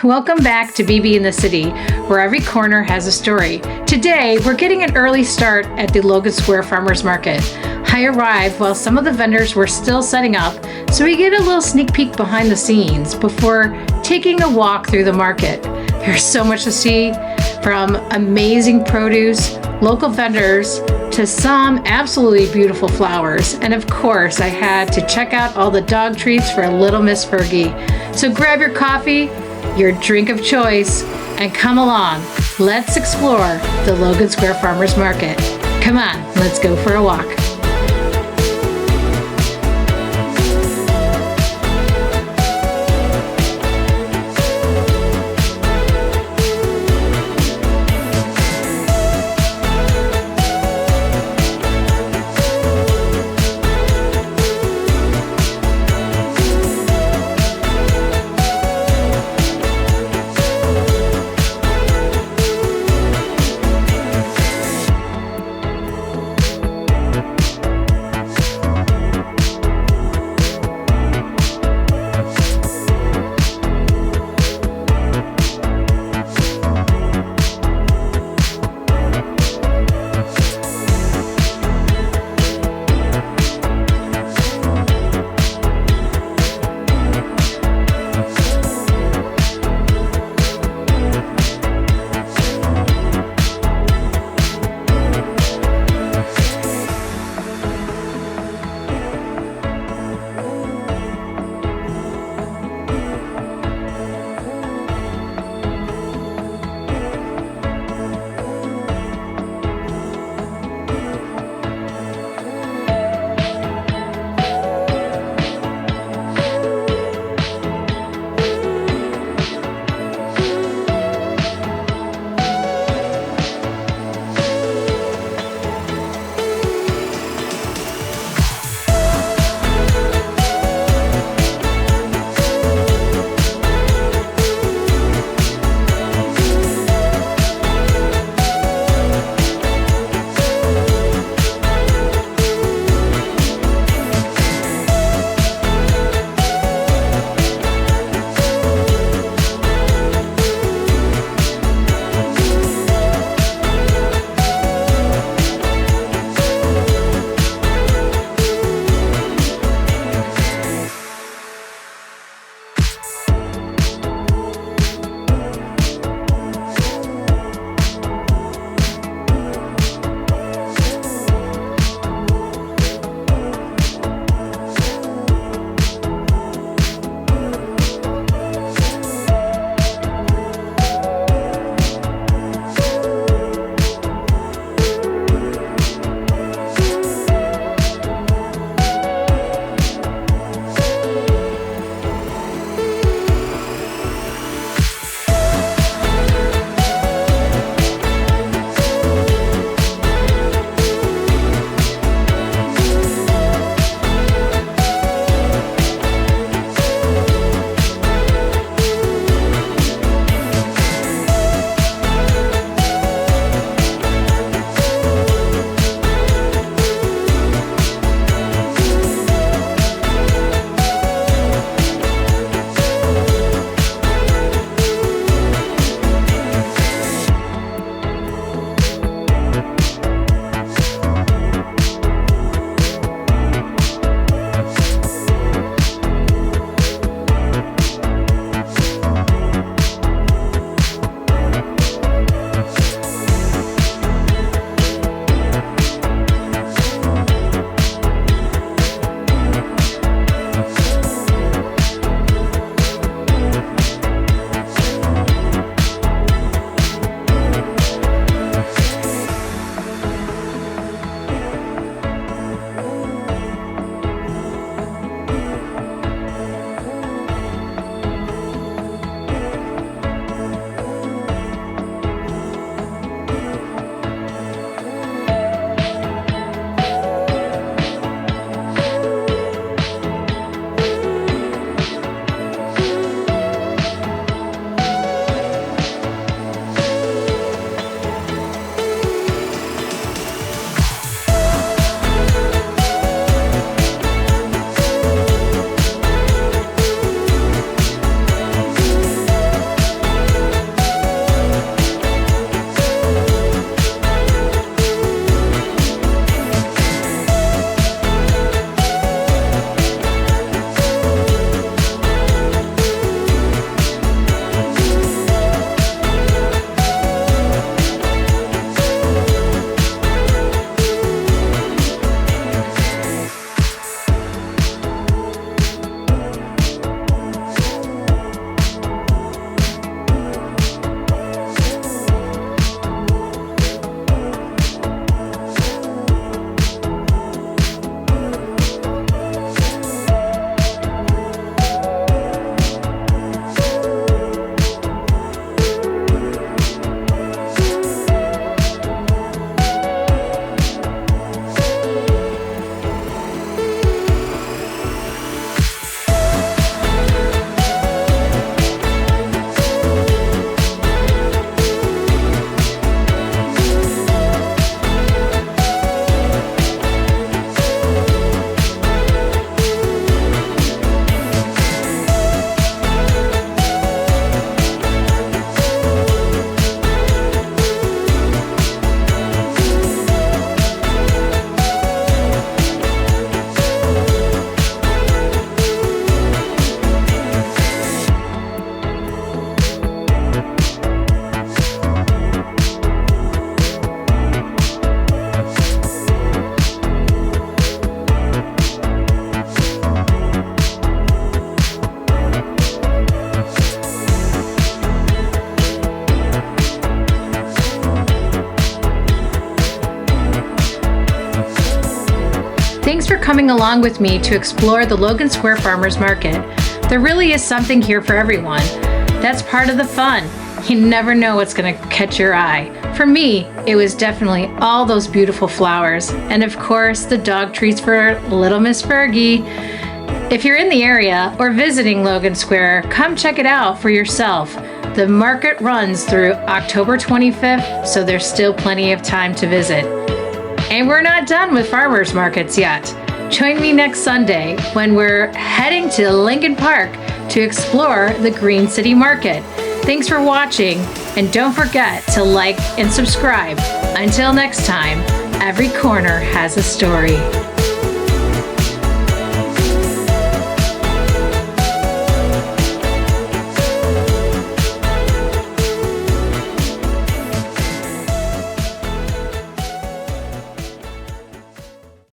welcome back to BB in the City, where every corner has a story. Today, we're getting an early start at the Logan Square Farmers Market. I arrived while some of the vendors were still setting up, so we get a little sneak peek behind the scenes before taking a walk through the market. There's so much to see, from amazing produce, local vendors, to some absolutely beautiful flowers. And of course, I had to check out all the dog treats for little Miss Fergie. So grab your coffee, your drink of choice, and come along. Let's explore the Logan Square Farmers Market. Come on, let's go for a walk. coming along with me to explore the Logan Square Farmers Market. There really is something here for everyone. That's part of the fun. You never know what's going to catch your eye. For me, it was definitely all those beautiful flowers, and of course the dog treats for little Miss Fergie. If you're in the area or visiting Logan Square, come check it out for yourself. The market runs through October 25th, so there's still plenty of time to visit. And we're not done with farmers markets yet. Join me next Sunday when we're heading to Lincoln Park to explore the Green City Market. Thanks for watching, and don't forget to like and subscribe. Until next time, every corner has a story.